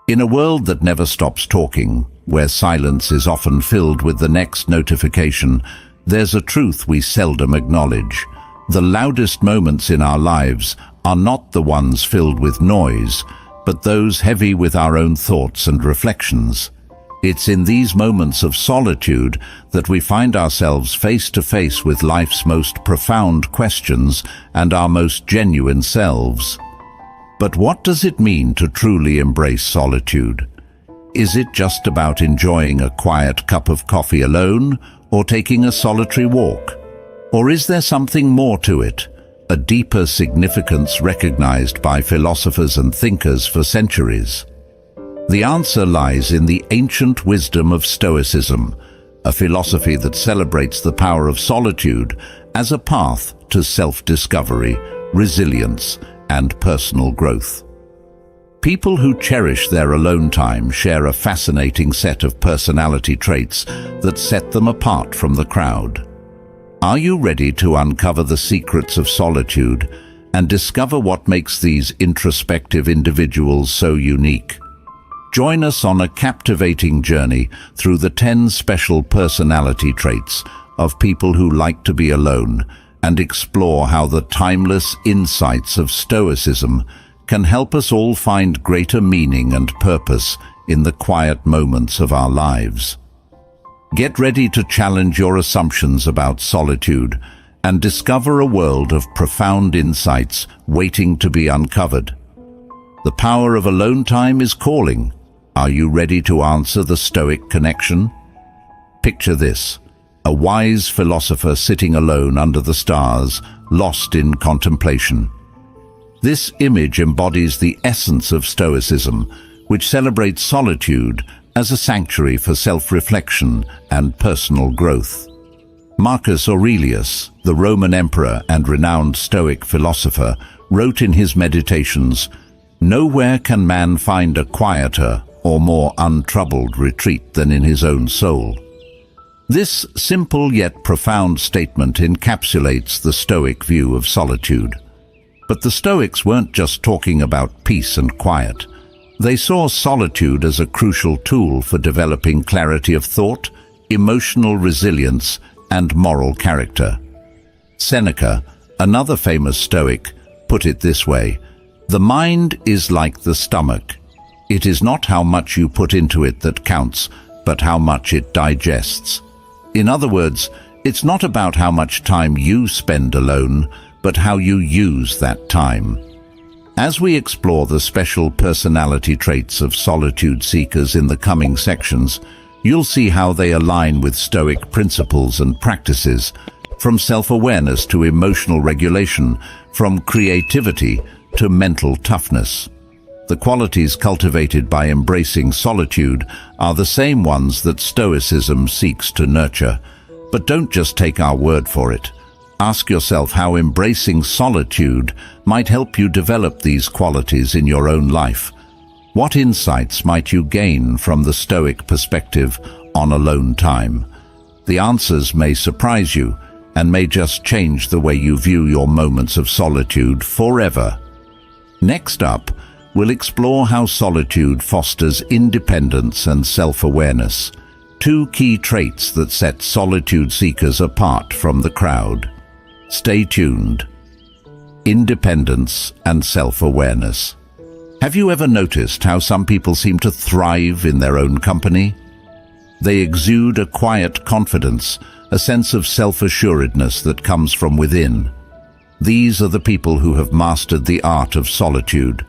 In a world that never stops talking, where silence is often filled with the next notification, there's a truth we seldom acknowledge. The loudest moments in our lives are not the ones filled with noise, but those heavy with our own thoughts and reflections. It's in these moments of solitude that we find ourselves face to face with life's most profound questions and our most genuine selves. But what does it mean to truly embrace solitude? Is it just about enjoying a quiet cup of coffee alone, or taking a solitary walk? Or is there something more to it, a deeper significance recognized by philosophers and thinkers for centuries? The answer lies in the ancient wisdom of Stoicism, a philosophy that celebrates the power of solitude as a path to self-discovery, resilience, and personal growth. People who cherish their alone time share a fascinating set of personality traits that set them apart from the crowd. Are you ready to uncover the secrets of solitude and discover what makes these introspective individuals so unique? Join us on a captivating journey through the 10 special personality traits of people who like to be alone, and explore how the timeless insights of Stoicism can help us all find greater meaning and purpose in the quiet moments of our lives. Get ready to challenge your assumptions about solitude and discover a world of profound insights waiting to be uncovered. The power of alone time is calling. Are you ready to answer the Stoic connection? Picture this: a wise philosopher sitting alone under the stars, lost in contemplation. This image embodies the essence of Stoicism, which celebrates solitude as a sanctuary for self-reflection and personal growth. Marcus Aurelius, the Roman emperor and renowned Stoic philosopher, wrote in his Meditations, "Nowhere can man find a quieter or more untroubled retreat than in his own soul." This simple yet profound statement encapsulates the Stoic view of solitude. But the Stoics weren't just talking about peace and quiet. They saw solitude as a crucial tool for developing clarity of thought, emotional resilience, and moral character. Seneca, another famous Stoic, put it this way: "The mind is like the stomach. It is not how much you put into it that counts, but how much it digests." In other words, it's not about how much time you spend alone, but how you use that time. As we explore the special personality traits of solitude seekers in the coming sections, you'll see how they align with Stoic principles and practices, from self-awareness to emotional regulation, from creativity to mental toughness. The qualities cultivated by embracing solitude are the same ones that Stoicism seeks to nurture. But don't just take our word for it. Ask yourself how embracing solitude might help you develop these qualities in your own life. What insights might you gain from the Stoic perspective on alone time? The answers may surprise you and may just change the way you view your moments of solitude forever. Next up, we'll explore how solitude fosters independence and self-awareness, two key traits that set solitude seekers apart from the crowd. Stay tuned. Independence and self-awareness. Have you ever noticed how some people seem to thrive in their own company? They exude a quiet confidence, a sense of self-assuredness that comes from within. These are the people who have mastered the art of solitude,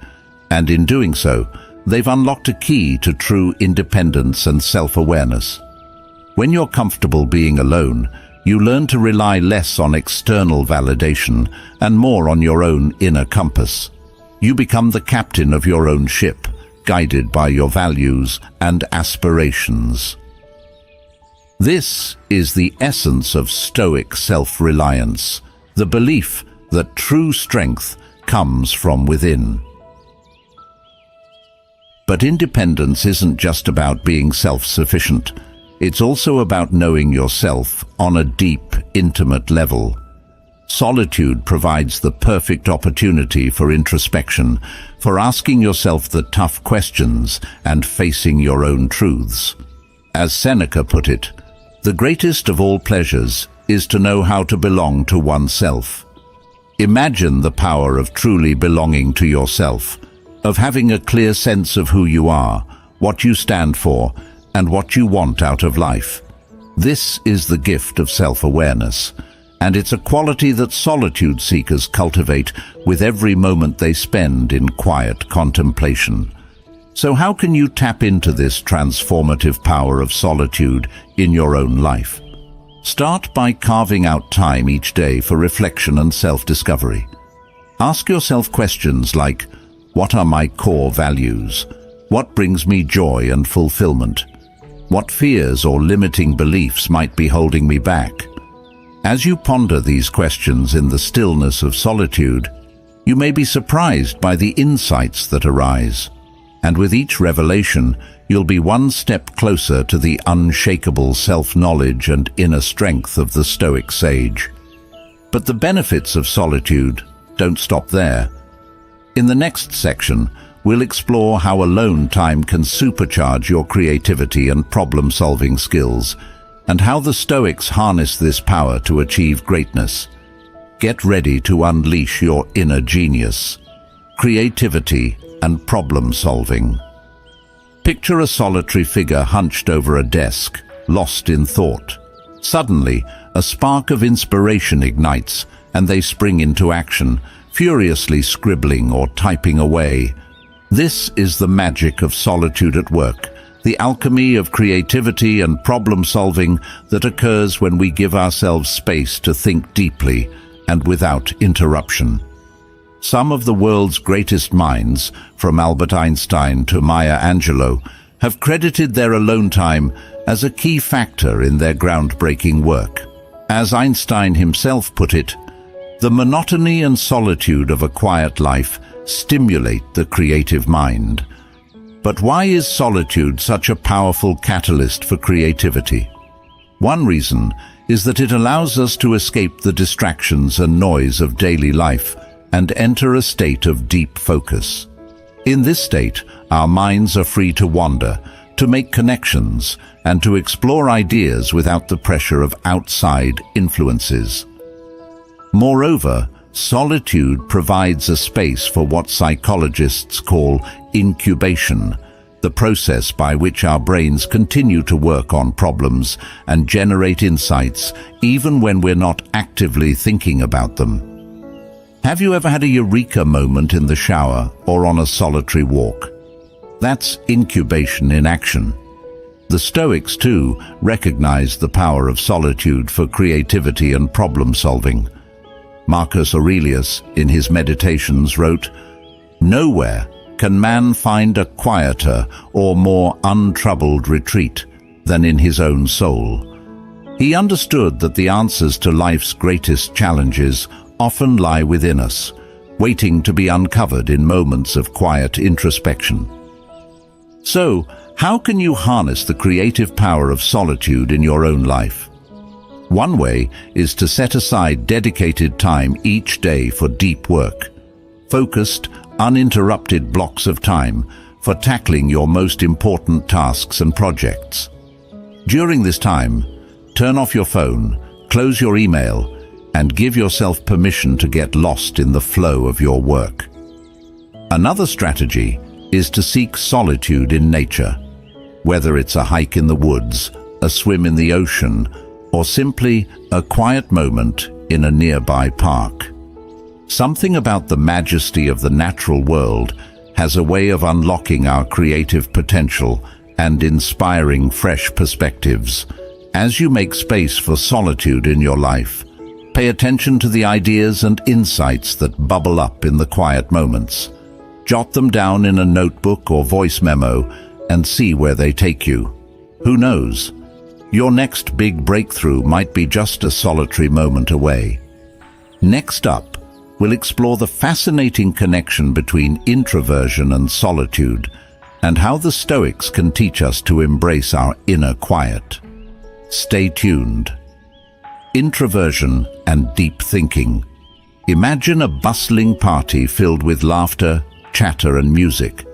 and in doing so, they've unlocked a key to true independence and self-awareness. When you're comfortable being alone, you learn to rely less on external validation and more on your own inner compass. You become the captain of your own ship, guided by your values and aspirations. This is the essence of Stoic self-reliance, the belief that true strength comes from within. But independence isn't just about being self-sufficient. It's also about knowing yourself on a deep, intimate level. Solitude provides the perfect opportunity for introspection, for asking yourself the tough questions and facing your own truths. As Seneca put it, the greatest of all pleasures is to know how to belong to oneself. Imagine the power of truly belonging to yourself, of having a clear sense of who you are, what you stand for, and what you want out of life. This is the gift of self-awareness, and it's a quality that solitude seekers cultivate with every moment they spend in quiet contemplation. So how can you tap into this transformative power of solitude in your own life? Start by carving out time each day for reflection and self-discovery. Ask yourself questions like, what are my core values? What brings me joy and fulfillment? What fears or limiting beliefs might be holding me back? As you ponder these questions in the stillness of solitude, you may be surprised by the insights that arise. And with each revelation, you'll be one step closer to the unshakable self-knowledge and inner strength of the Stoic sage. But the benefits of solitude don't stop there. In the next section, we'll explore how alone time can supercharge your creativity and problem-solving skills, and how the Stoics harness this power to achieve greatness. Get ready to unleash your inner genius, creativity, and problem-solving. Picture a solitary figure hunched over a desk, lost in thought. Suddenly, a spark of inspiration ignites, and they spring into action, furiously scribbling or typing away. This is the magic of solitude at work, the alchemy of creativity and problem-solving that occurs when we give ourselves space to think deeply and without interruption. Some of the world's greatest minds, from Albert Einstein to Maya Angelou, have credited their alone time as a key factor in their groundbreaking work. As Einstein himself put it, the monotony and solitude of a quiet life stimulate the creative mind. But why is solitude such a powerful catalyst for creativity? One reason is that it allows us to escape the distractions and noise of daily life and enter a state of deep focus. In this state, our minds are free to wander, to make connections, and to explore ideas without the pressure of outside influences. Moreover, solitude provides a space for what psychologists call incubation, the process by which our brains continue to work on problems and generate insights even when we're not actively thinking about them. Have you ever had a eureka moment in the shower or on a solitary walk? That's incubation in action. The Stoics, too, recognized the power of solitude for creativity and problem-solving. Marcus Aurelius, in his Meditations, wrote, "Nowhere can man find a quieter or more untroubled retreat than in his own soul." He understood that the answers to life's greatest challenges often lie within us, waiting to be uncovered in moments of quiet introspection. So, how can you harness the creative power of solitude in your own life? One way is to set aside dedicated time each day for deep work, focused, uninterrupted blocks of time for tackling your most important tasks and projects. During this time, turn off your phone, close your email, and give yourself permission to get lost in the flow of your work. Another strategy is to seek solitude in nature, whether it's a hike in the woods, a swim in the ocean, or simply a quiet moment in a nearby park. Something about the majesty of the natural world has a way of unlocking our creative potential and inspiring fresh perspectives. As you make space for solitude in your life, pay attention to the ideas and insights that bubble up in the quiet moments. Jot them down in a notebook or voice memo and see where they take you. Who knows? Your next big breakthrough might be just a solitary moment away. Next up, we'll explore the fascinating connection between introversion and solitude and how the Stoics can teach us to embrace our inner quiet. Stay tuned. Introversion and deep thinking. Imagine a bustling party filled with laughter, chatter and music.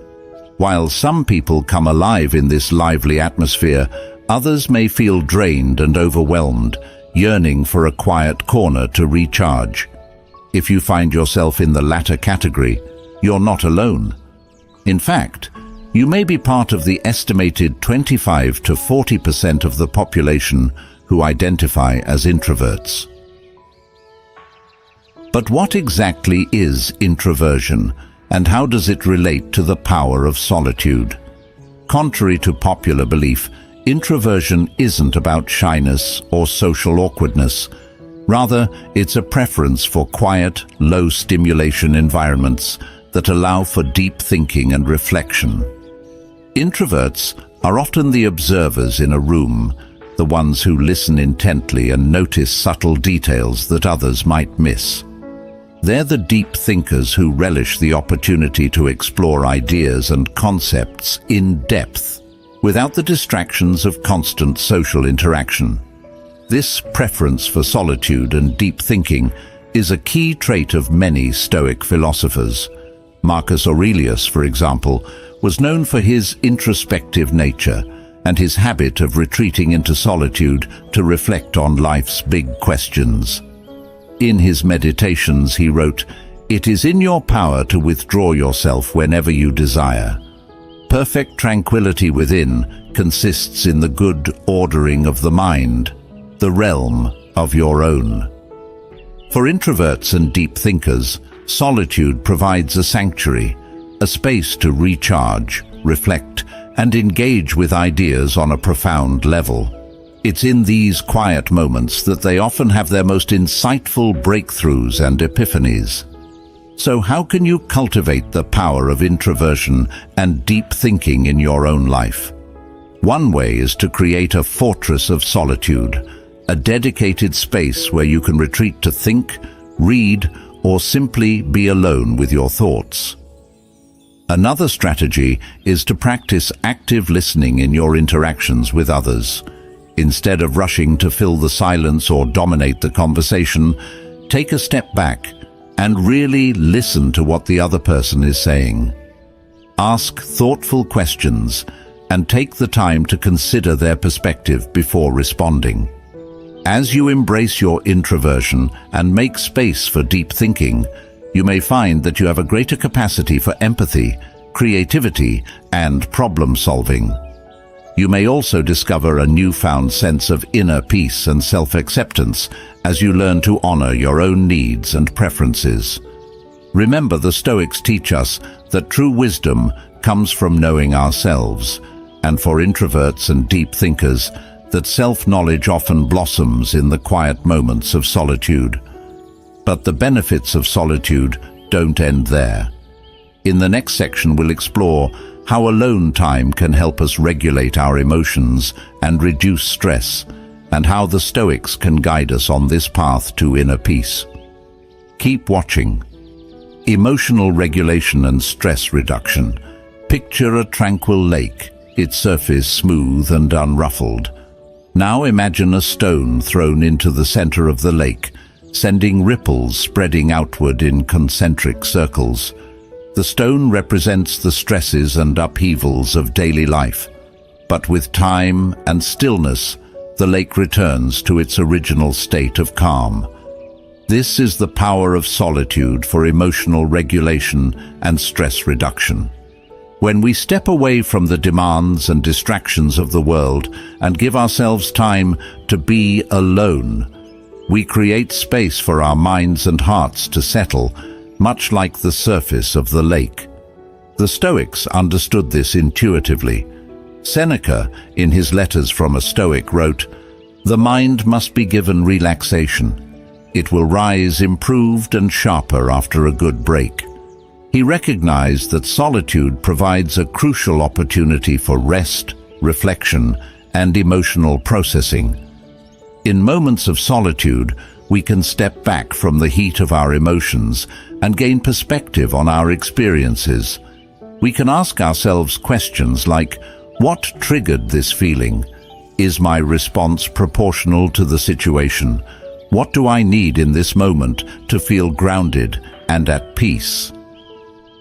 While some people come alive in this lively atmosphere, others may feel drained and overwhelmed, yearning for a quiet corner to recharge. If you find yourself in the latter category, you're not alone. In fact, you may be part of the estimated 25 to 40% of the population who identify as introverts. But what exactly is introversion, and how does it relate to the power of solitude? Contrary to popular belief, introversion isn't about shyness or social awkwardness. Rather, it's a preference for quiet, low-stimulation environments that allow for deep thinking and reflection. Introverts are often the observers in a room, the ones who listen intently and notice subtle details that others might miss. They're the deep thinkers who relish the opportunity to explore ideas and concepts in depth, without the distractions of constant social interaction. This preference for solitude and deep thinking is a key trait of many Stoic philosophers. Marcus Aurelius, for example, was known for his introspective nature and his habit of retreating into solitude to reflect on life's big questions. In his meditations, he wrote, "It is in your power to withdraw yourself whenever you desire. Perfect tranquility within consists in the good ordering of the mind, the realm of your own." For introverts and deep thinkers, solitude provides a sanctuary, a space to recharge, reflect, and engage with ideas on a profound level. It's in these quiet moments that they often have their most insightful breakthroughs and epiphanies. So how can you cultivate the power of introversion and deep thinking in your own life? One way is to create a fortress of solitude, a dedicated space where you can retreat to think, read, or simply be alone with your thoughts. Another strategy is to practice active listening in your interactions with others. Instead of rushing to fill the silence or dominate the conversation, take a step back and really listen to what the other person is saying. Ask thoughtful questions and take the time to consider their perspective before responding. As you embrace your introversion and make space for deep thinking, you may find that you have a greater capacity for empathy, creativity, and problem-solving. You may also discover a newfound sense of inner peace and self-acceptance as you learn to honor your own needs and preferences. Remember, the Stoics teach us that true wisdom comes from knowing ourselves, and for introverts and deep thinkers, that self-knowledge often blossoms in the quiet moments of solitude. But the benefits of solitude don't end there. In the next section, we'll explore how alone time can help us regulate our emotions and reduce stress, and how the Stoics can guide us on this path to inner peace. Keep watching. Emotional regulation and stress reduction. Picture a tranquil lake, its surface smooth and unruffled. Now imagine a stone thrown into the center of the lake, sending ripples spreading outward in concentric circles. The stone represents the stresses and upheavals of daily life, but with time and stillness, the lake returns to its original state of calm. This is the power of solitude for emotional regulation and stress reduction. When we step away from the demands and distractions of the world and give ourselves time to be alone, we create space for our minds and hearts to settle, much like the surface of the lake. The Stoics understood this intuitively. Seneca, in his Letters from a Stoic, wrote, "The mind must be given relaxation. It will rise improved and sharper after a good break." He recognized that solitude provides a crucial opportunity for rest, reflection, and emotional processing. In moments of solitude, we can step back from the heat of our emotions and gain perspective on our experiences. We can ask ourselves questions like, what triggered this feeling? Is my response proportional to the situation? What do I need in this moment to feel grounded and at peace?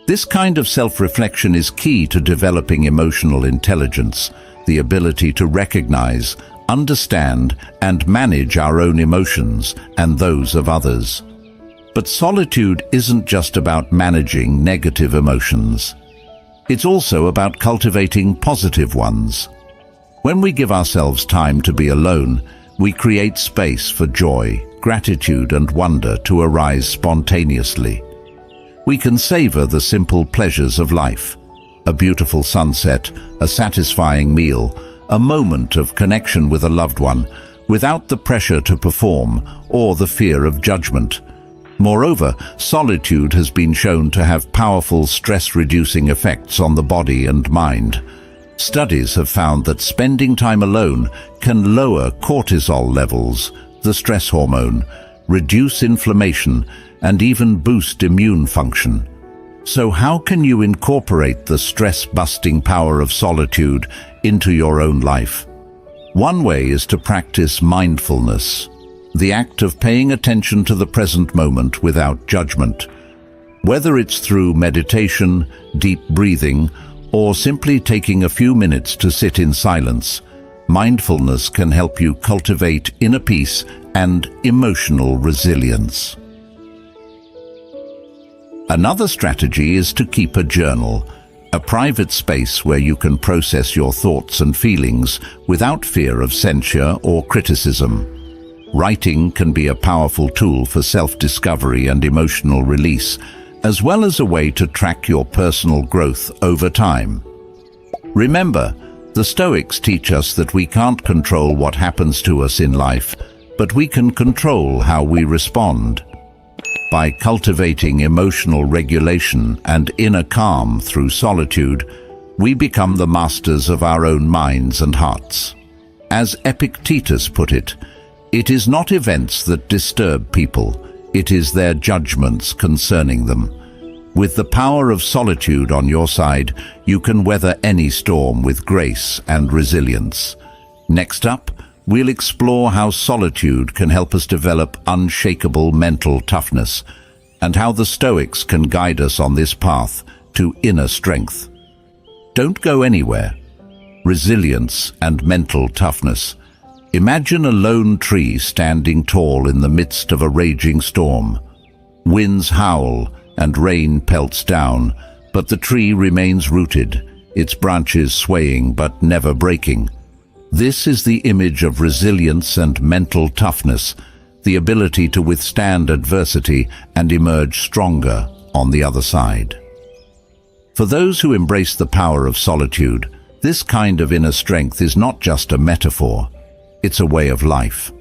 This kind of self-reflection is key to developing emotional intelligence, the ability to recognize, understand, and manage our own emotions and those of others. But solitude isn't just about managing negative emotions. It's also about cultivating positive ones. When we give ourselves time to be alone, we create space for joy, gratitude, and wonder to arise spontaneously. We can savor the simple pleasures of life: a beautiful sunset, a satisfying meal, a moment of connection with a loved one, without the pressure to perform or the fear of judgment. Moreover, solitude has been shown to have powerful stress-reducing effects on the body and mind. Studies have found that spending time alone can lower cortisol levels, the stress hormone, reduce inflammation, and even boost immune function. So how can you incorporate the stress-busting power of solitude into your own life? One way is to practice mindfulness, the act of paying attention to the present moment without judgment. Whether it's through meditation, deep breathing, or simply taking a few minutes to sit in silence, mindfulness can help you cultivate inner peace and emotional resilience. Another strategy is to keep a journal, a private space where you can process your thoughts and feelings without fear of censure or criticism. Writing can be a powerful tool for self-discovery and emotional release, as well as a way to track your personal growth over time. Remember, the Stoics teach us that we can't control what happens to us in life, but we can control how we respond. By cultivating emotional regulation and inner calm through solitude, we become the masters of our own minds and hearts. As Epictetus put it, it is not events that disturb people, it is their judgments concerning them. With the power of solitude on your side, you can weather any storm with grace and resilience. Next up, we'll explore how solitude can help us develop unshakable mental toughness, and how the Stoics can guide us on this path to inner strength. Don't go anywhere. Resilience and mental toughness. Imagine a lone tree standing tall in the midst of a raging storm. Winds howl and rain pelts down, but the tree remains rooted, its branches swaying but never breaking. This is the image of resilience and mental toughness, the ability to withstand adversity and emerge stronger on the other side. For those who embrace the power of solitude, this kind of inner strength is not just a metaphor, it's a way of life.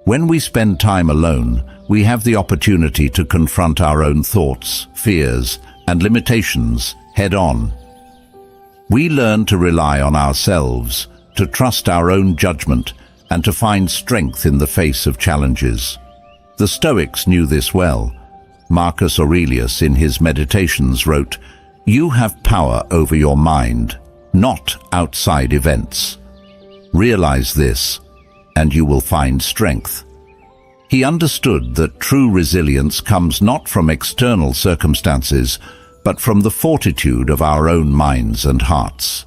When we spend time alone, we have the opportunity to confront our own thoughts, fears, and limitations head-on. We learn to rely on ourselves, to trust our own judgment, and to find strength in the face of challenges. The Stoics knew this well. Marcus Aurelius in his Meditations wrote, "You have power over your mind, not outside events. Realize this, and you will find strength." He understood that true resilience comes not from external circumstances, but from the fortitude of our own minds and hearts.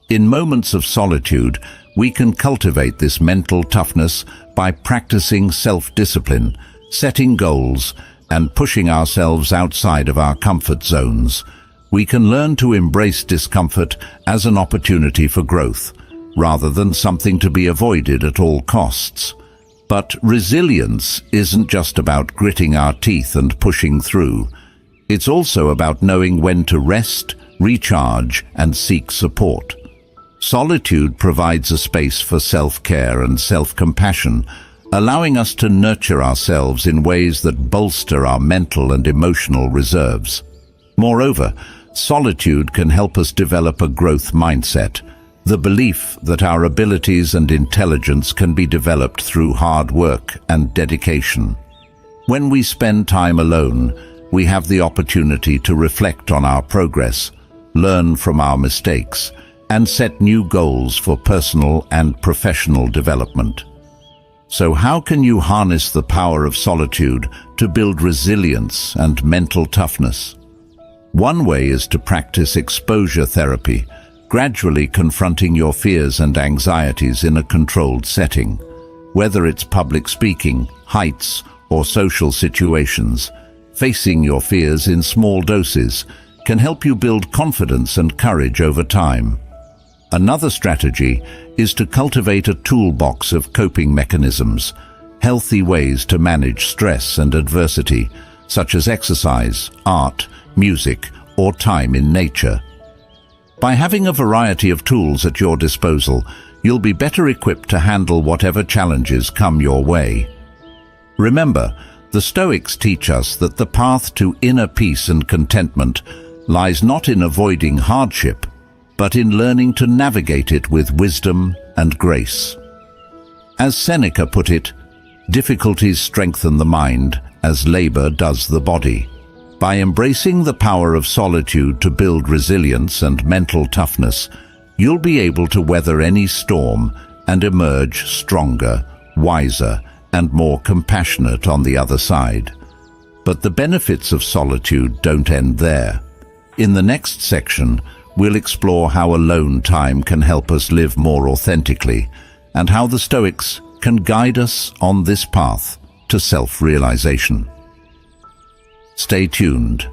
In moments of solitude, we can cultivate this mental toughness by practicing self-discipline, setting goals, and pushing ourselves outside of our comfort zones. We can learn to embrace discomfort as an opportunity for growth, rather than something to be avoided at all costs. But resilience isn't just about gritting our teeth and pushing through. It's also about knowing when to rest, recharge, and seek support. Solitude provides a space for self-care and self-compassion, allowing us to nurture ourselves in ways that bolster our mental and emotional reserves. Moreover, solitude can help us develop a growth mindset, the belief that our abilities and intelligence can be developed through hard work and dedication. When we spend time alone, we have the opportunity to reflect on our progress, learn from our mistakes, and set new goals for personal and professional development. So how can you harness the power of solitude to build resilience and mental toughness? One way is to practice exposure therapy, gradually confronting your fears and anxieties in a controlled setting. Whether it's public speaking, heights, or social situations, facing your fears in small doses can help you build confidence and courage over time. Another strategy is to cultivate a toolbox of coping mechanisms, healthy ways to manage stress and adversity, such as exercise, art, music, or time in nature. By having a variety of tools at your disposal, you'll be better equipped to handle whatever challenges come your way. Remember, the Stoics teach us that the path to inner peace and contentment lies not in avoiding hardship, but in learning to navigate it with wisdom and grace. As Seneca put it, difficulties strengthen the mind as labor does the body. By embracing the power of solitude to build resilience and mental toughness, you'll be able to weather any storm and emerge stronger, wiser, and more compassionate on the other side. But the benefits of solitude don't end there. In the next section, we'll explore how alone time can help us live more authentically, and how the Stoics can guide us on this path to self-realization. Stay tuned.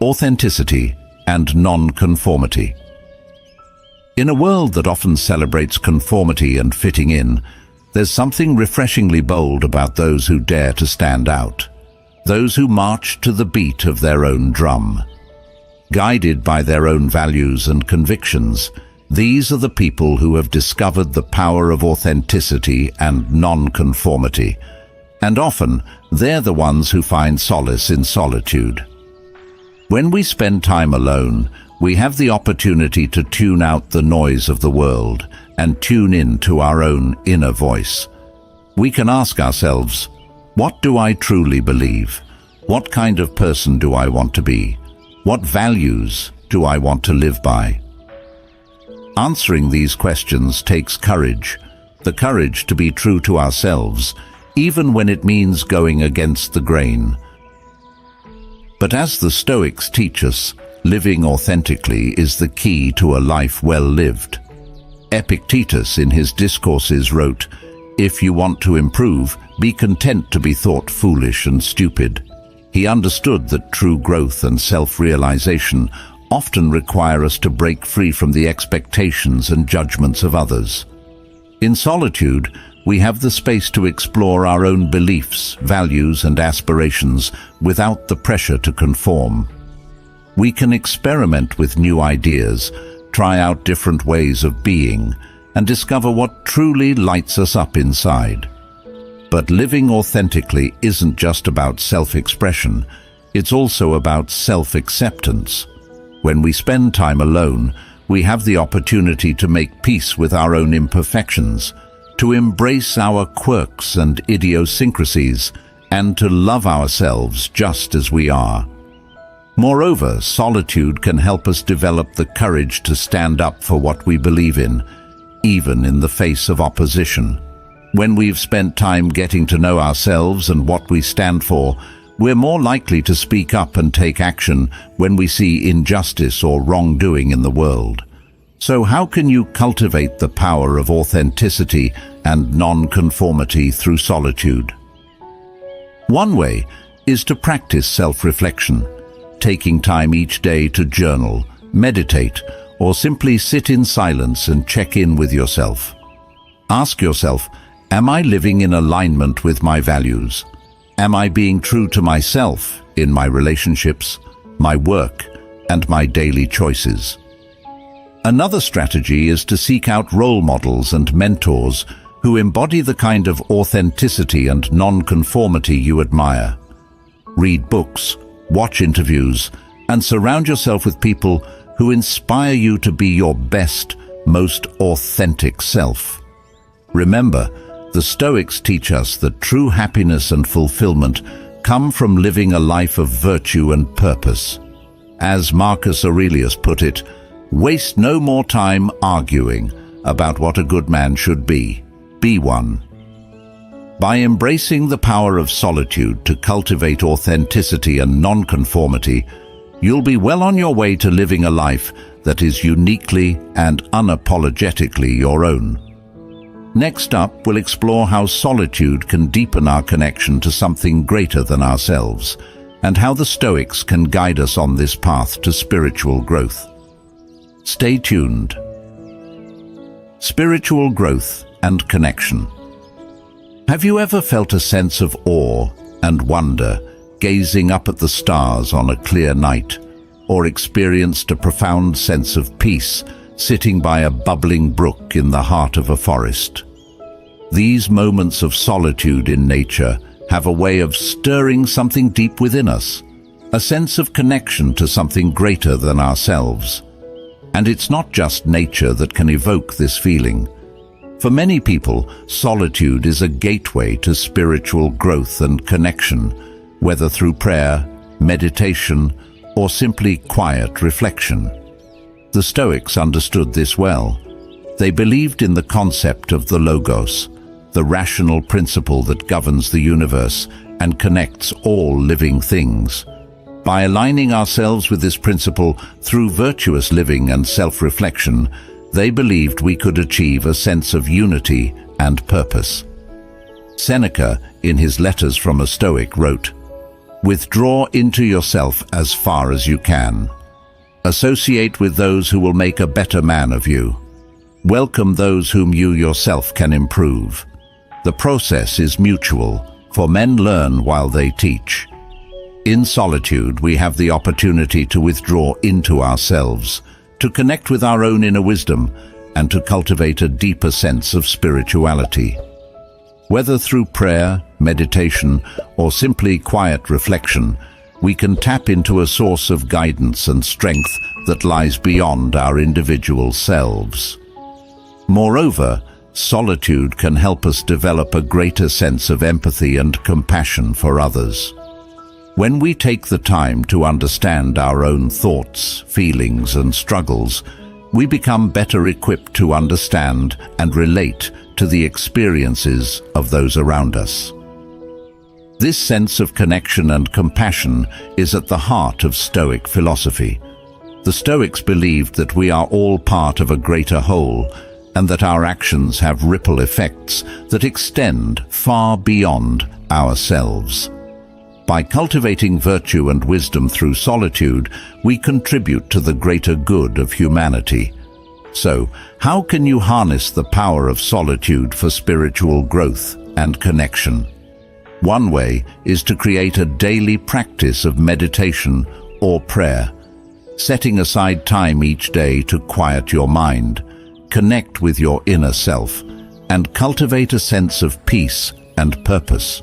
Authenticity and non-conformity. In a world that often celebrates conformity and fitting in, there's something refreshingly bold about those who dare to stand out, those who march to the beat of their own drum. Guided by their own values and convictions, these are the people who have discovered the power of authenticity and non-conformity, and often they're the ones who find solace in solitude. When we spend time alone, we have the opportunity to tune out the noise of the world and tune in to our own inner voice. We can ask ourselves, what do I truly believe? What kind of person do I want to be? What values do I want to live by? Answering these questions takes courage, the courage to be true to ourselves, even when it means going against the grain. But as the Stoics teach us, living authentically is the key to a life well lived. Epictetus in his discourses wrote, "If you want to improve, be content to be thought foolish and stupid." He understood that true growth and self-realization often require us to break free from the expectations and judgments of others. In solitude, we have the space to explore our own beliefs, values, and aspirations without the pressure to conform. We can experiment with new ideas, try out different ways of being, and discover what truly lights us up inside. But living authentically isn't just about self-expression, it's also about self-acceptance. When we spend time alone, we have the opportunity to make peace with our own imperfections, to embrace our quirks and idiosyncrasies, and to love ourselves just as we are. Moreover, solitude can help us develop the courage to stand up for what we believe in, even in the face of opposition. When we've spent time getting to know ourselves and what we stand for, we're more likely to speak up and take action when we see injustice or wrongdoing in the world. So how can you cultivate the power of authenticity and non-conformity through solitude? One way is to practice self-reflection, taking time each day to journal, meditate, or simply sit in silence and check in with yourself. Ask yourself, am I living in alignment with my values? Am I being true to myself in my relationships, my work, and my daily choices? Another strategy is to seek out role models and mentors who embody the kind of authenticity and non-conformity you admire. Read books, watch interviews, and surround yourself with people who inspire you to be your best, most authentic self. Remember, the Stoics teach us that true happiness and fulfillment come from living a life of virtue and purpose. As Marcus Aurelius put it, waste no more time arguing about what a good man should be. Be one. By embracing the power of solitude to cultivate authenticity and nonconformity, you'll be well on your way to living a life that is uniquely and unapologetically your own. Next up, we'll explore how solitude can deepen our connection to something greater than ourselves, and how the Stoics can guide us on this path to spiritual growth. Stay tuned. Spiritual growth and connection. Have you ever felt a sense of awe and wonder gazing up at the stars on a clear night, or experienced a profound sense of peace sitting by a bubbling brook in the heart of a forest? These moments of solitude in nature have a way of stirring something deep within us, a sense of connection to something greater than ourselves. And it's not just nature that can evoke this feeling. For many people, solitude is a gateway to spiritual growth and connection, whether through prayer, meditation, or simply quiet reflection. The Stoics understood this well. They believed in the concept of the logos, the rational principle that governs the universe and connects all living things. By aligning ourselves with this principle through virtuous living and self-reflection, they believed we could achieve a sense of unity and purpose. Seneca, in his Letters from a Stoic, wrote, "Withdraw into yourself as far as you can. Associate with those who will make a better man of you. Welcome those whom you yourself can improve. The process is mutual, for men learn while they teach." In solitude, we have the opportunity to withdraw into ourselves, to connect with our own inner wisdom, and to cultivate a deeper sense of spirituality. Whether through prayer, meditation, or simply quiet reflection, we can tap into a source of guidance and strength that lies beyond our individual selves. Moreover, solitude can help us develop a greater sense of empathy and compassion for others. When we take the time to understand our own thoughts, feelings, and struggles, we become better equipped to understand and relate to the experiences of those around us. This sense of connection and compassion is at the heart of Stoic philosophy. The Stoics believed that we are all part of a greater whole, and that our actions have ripple effects that extend far beyond ourselves. By cultivating virtue and wisdom through solitude, we contribute to the greater good of humanity. So, how can you harness the power of solitude for spiritual growth and connection? One way is to create a daily practice of meditation or prayer, setting aside time each day to quiet your mind, connect with your inner self, and cultivate a sense of peace and purpose.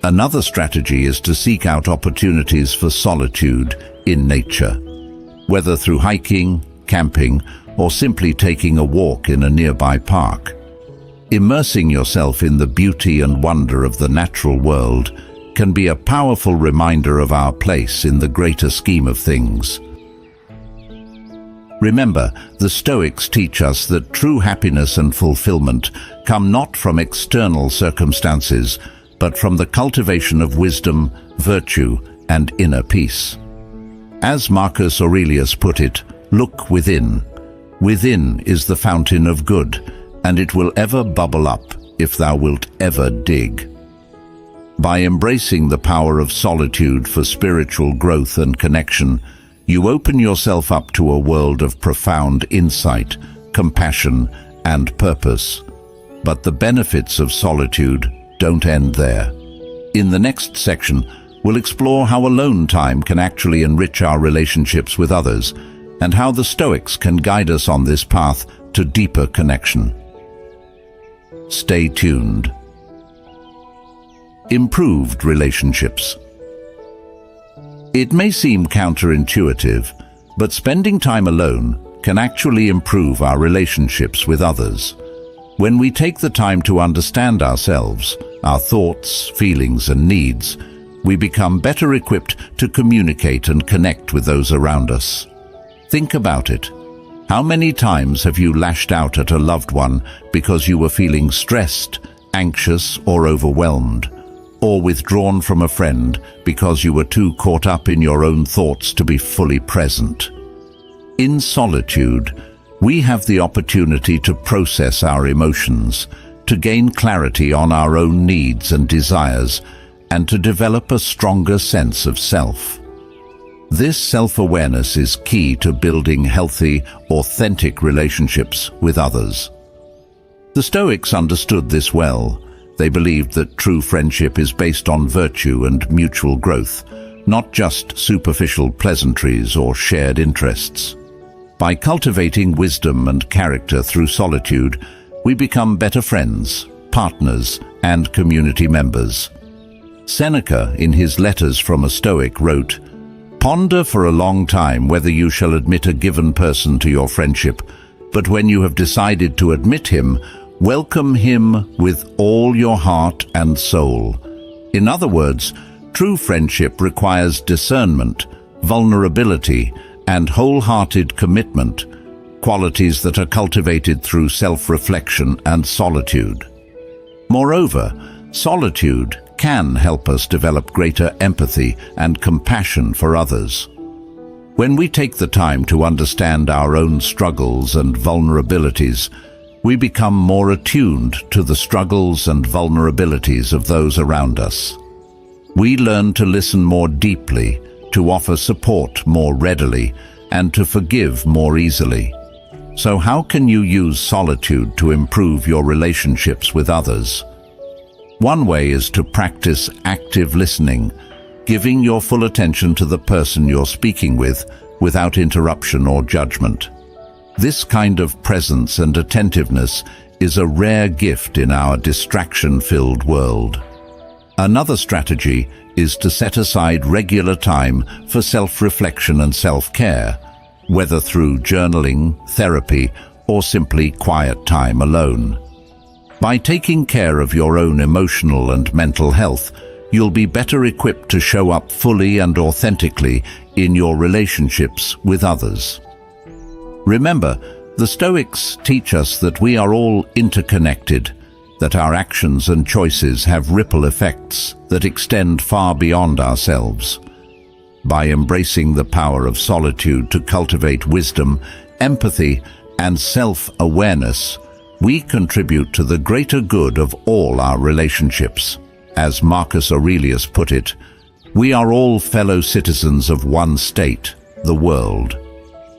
Another strategy is to seek out opportunities for solitude in nature, whether through hiking, camping, or simply taking a walk in a nearby park. Immersing yourself in the beauty and wonder of the natural world can be a powerful reminder of our place in the greater scheme of things. Remember, the Stoics teach us that true happiness and fulfillment come not from external circumstances, but from the cultivation of wisdom, virtue, and inner peace. As Marcus Aurelius put it, look within. Within is the fountain of good, and it will ever bubble up if thou wilt ever dig. By embracing the power of solitude for spiritual growth and connection, you open yourself up to a world of profound insight, compassion, and purpose. But the benefits of solitude don't end there. In the next section, we'll explore how alone time can actually enrich our relationships with others, and how the Stoics can guide us on this path to deeper connection. Stay tuned. Improved relationships. It may seem counterintuitive, but spending time alone can actually improve our relationships with others. When we take the time to understand ourselves, our thoughts, feelings, and needs, we become better equipped to communicate and connect with those around us. Think about it. How many times have you lashed out at a loved one because you were feeling stressed, anxious or overwhelmed, or withdrawn from a friend because you were too caught up in your own thoughts to be fully present. In solitude, we have the opportunity to process our emotions, to gain clarity on our own needs and desires, and to develop a stronger sense of self. This self-awareness is key to building healthy, authentic relationships with others. The Stoics understood this well. They believed that true friendship is based on virtue and mutual growth, not just superficial pleasantries or shared interests. By cultivating wisdom and character through solitude, we become better friends, partners, and community members. Seneca, in his Letters from a Stoic, wrote, "Ponder for a long time whether you shall admit a given person to your friendship, but when you have decided to admit him, welcome him with all your heart and soul." In other words, true friendship requires discernment, vulnerability, and wholehearted commitment, qualities that are cultivated through self-reflection and solitude. Moreover, solitude can help us develop greater empathy and compassion for others. When we take the time to understand our own struggles and vulnerabilities, we become more attuned to the struggles and vulnerabilities of those around us. We learn to listen more deeply, to offer support more readily, and to forgive more easily. So how can you use solitude to improve your relationships with others? One way is to practice active listening, giving your full attention to the person you're speaking with without interruption or judgment. This kind of presence and attentiveness is a rare gift in our distraction-filled world. Another strategy is to set aside regular time for self-reflection and self-care, whether through journaling, therapy, or simply quiet time alone. By taking care of your own emotional and mental health, you'll be better equipped to show up fully and authentically in your relationships with others. Remember, the Stoics teach us that we are all interconnected, that our actions and choices have ripple effects that extend far beyond ourselves. By embracing the power of solitude to cultivate wisdom, empathy, and self-awareness, we contribute to the greater good of all our relationships. As Marcus Aurelius put it, we are all fellow citizens of one state, the world.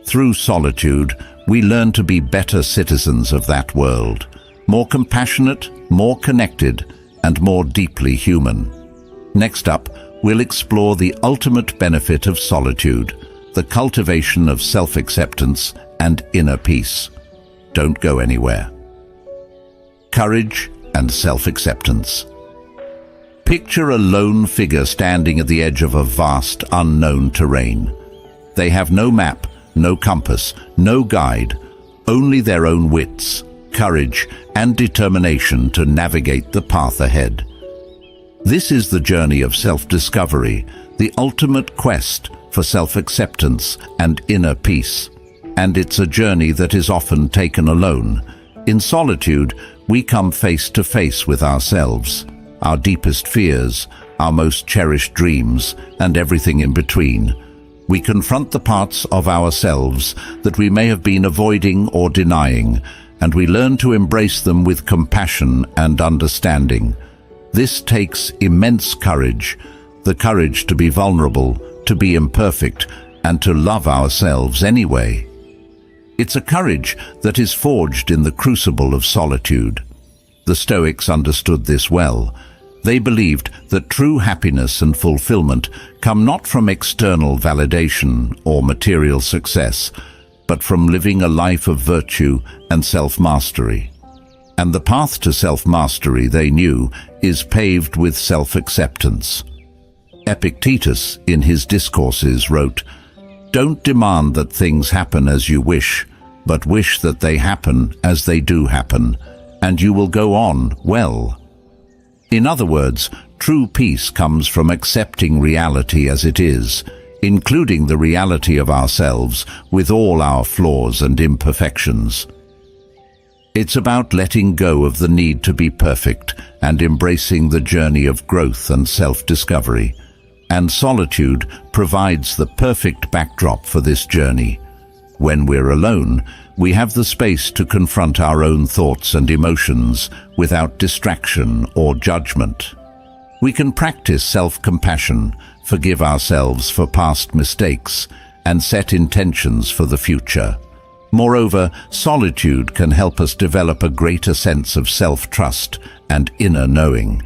Through solitude, we learn to be better citizens of that world, more compassionate, more connected, and more deeply human. Next up, we'll explore the ultimate benefit of solitude, the cultivation of self-acceptance and inner peace. Don't go anywhere. Courage and self-acceptance. Picture a lone figure standing at the edge of a vast, unknown terrain. They have no map, no compass, no guide, only their own wits, courage, and determination to navigate the path ahead. This is the journey of self-discovery, the ultimate quest for self-acceptance and inner peace. And it's a journey that is often taken alone. In solitude, we come face to face with ourselves, our deepest fears, our most cherished dreams, and everything in between. We confront the parts of ourselves that we may have been avoiding or denying, and we learn to embrace them with compassion and understanding. This takes immense courage, the courage to be vulnerable, to be imperfect, and to love ourselves anyway. It's a courage that is forged in the crucible of solitude. The Stoics understood this well. They believed that true happiness and fulfillment come not from external validation or material success, but from living a life of virtue and self-mastery. And the path to self-mastery, they knew, is paved with self-acceptance. Epictetus, in his Discourses, wrote, "Don't demand that things happen as you wish, but wish that they happen as they do happen, and you will go on well." In other words, true peace comes from accepting reality as it is, including the reality of ourselves with all our flaws and imperfections. It's about letting go of the need to be perfect and embracing the journey of growth and self-discovery. And solitude provides the perfect backdrop for this journey. When we're alone, we have the space to confront our own thoughts and emotions without distraction or judgment. We can practice self-compassion, forgive ourselves for past mistakes, and set intentions for the future. Moreover, solitude can help us develop a greater sense of self-trust and inner knowing.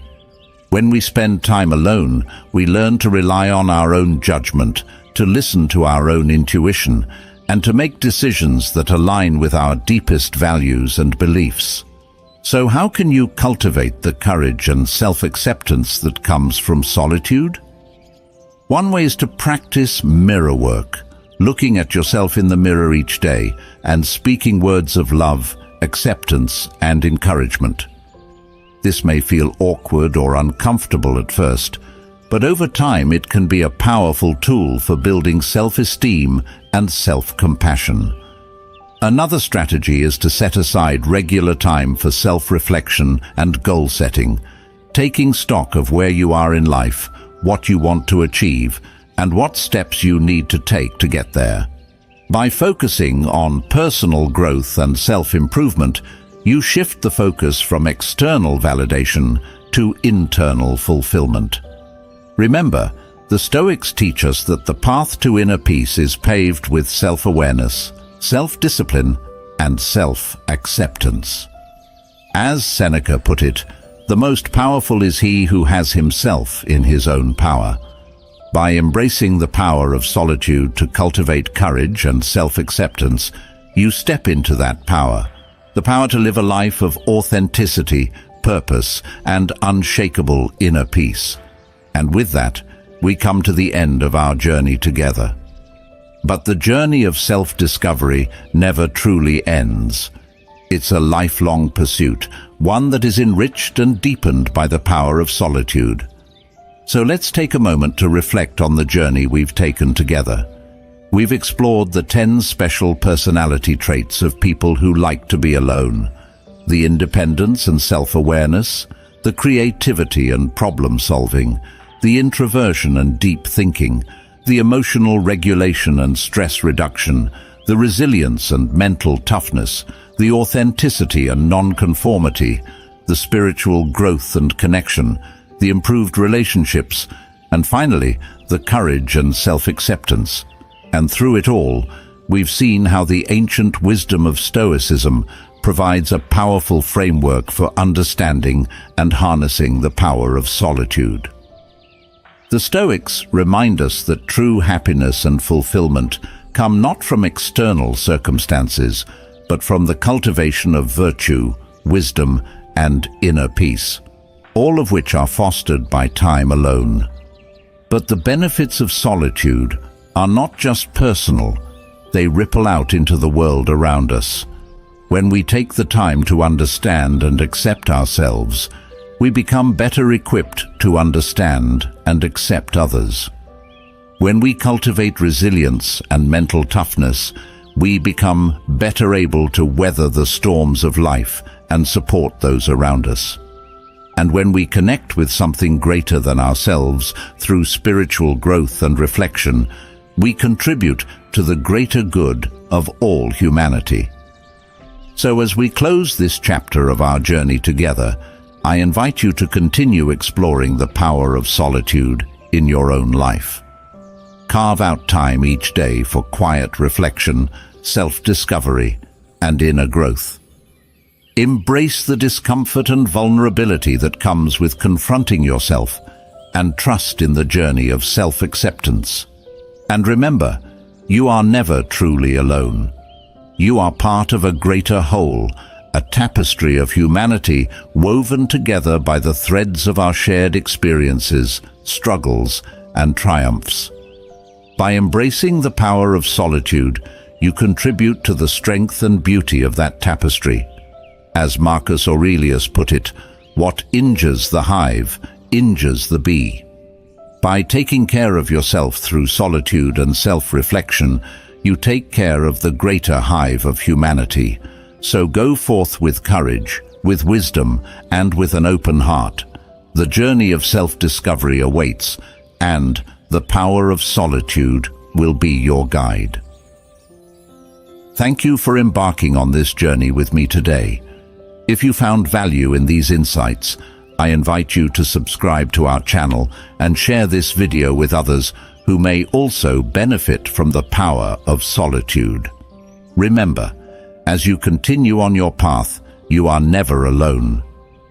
When we spend time alone, we learn to rely on our own judgment, to listen to our own intuition, and to make decisions that align with our deepest values and beliefs. So how can you cultivate the courage and self-acceptance that comes from solitude? One way is to practice mirror work, looking at yourself in the mirror each day and speaking words of love, acceptance, and encouragement. This may feel awkward or uncomfortable at first, but over time it can be a powerful tool for building self-esteem and self-compassion. Another strategy is to set aside regular time for self-reflection and goal setting, taking stock of where you are in life, what you want to achieve, and what steps you need to take to get there. By focusing on personal growth and self-improvement, you shift the focus from external validation to internal fulfillment. Remember, the Stoics teach us that the path to inner peace is paved with self-awareness, self-discipline, and self-acceptance. As Seneca put it, the most powerful is he who has himself in his own power. By embracing the power of solitude to cultivate courage and self-acceptance, you step into that power, the power to live a life of authenticity, purpose, and unshakable inner peace. And with that, we come to the end of our journey together. But the journey of self-discovery never truly ends. It's a lifelong pursuit, one that is enriched and deepened by the power of solitude. So let's take a moment to reflect on the journey we've taken together. We've explored the 10 special personality traits of people who like to be alone, the independence and self-awareness, the creativity and problem-solving, the introversion and deep thinking, the emotional regulation and stress reduction, the resilience and mental toughness, the authenticity and non-conformity, the spiritual growth and connection, the improved relationships, and finally, the courage and self-acceptance. And through it all, we've seen how the ancient wisdom of Stoicism provides a powerful framework for understanding and harnessing the power of solitude. The Stoics remind us that true happiness and fulfillment come not from external circumstances, but from the cultivation of virtue, wisdom, and inner peace, all of which are fostered by time alone. But the benefits of solitude are not just personal, they ripple out into the world around us. When we take the time to understand and accept ourselves, we become better equipped to understand and accept others. When we cultivate resilience and mental toughness, we become better able to weather the storms of life and support those around us. And when we connect with something greater than ourselves through spiritual growth and reflection, we contribute to the greater good of all humanity. So as we close this chapter of our journey together, I invite you to continue exploring the power of solitude in your own life. Carve out time each day for quiet reflection, self-discovery, and inner growth. Embrace the discomfort and vulnerability that comes with confronting yourself, and trust in the journey of self-acceptance. And remember, you are never truly alone. You are part of a greater whole, a tapestry of humanity woven together by the threads of our shared experiences, struggles, and triumphs. By embracing the power of solitude, you contribute to the strength and beauty of that tapestry. As Marcus Aurelius put it, what injures the hive injures the bee. By taking care of yourself through solitude and self-reflection, you take care of the greater hive of humanity, So go forth with courage, with wisdom, and with an open heart. The journey of self-discovery awaits, and the power of solitude will be your guide. Thank you for embarking on this journey with me today. If you found value in these insights, I invite you to subscribe to our channel and share this video with others who may also benefit from the power of solitude. Remember, as you continue on your path, you are never alone.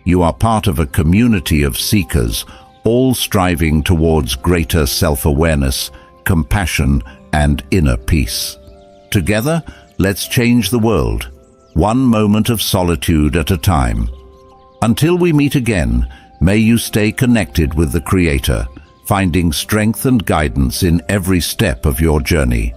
You are part of a community of seekers, all striving towards greater self-awareness, compassion, and inner peace. Together, let's change the world, one moment of solitude at a time. Until we meet again, may you stay connected with the Creator, finding strength and guidance in every step of your journey.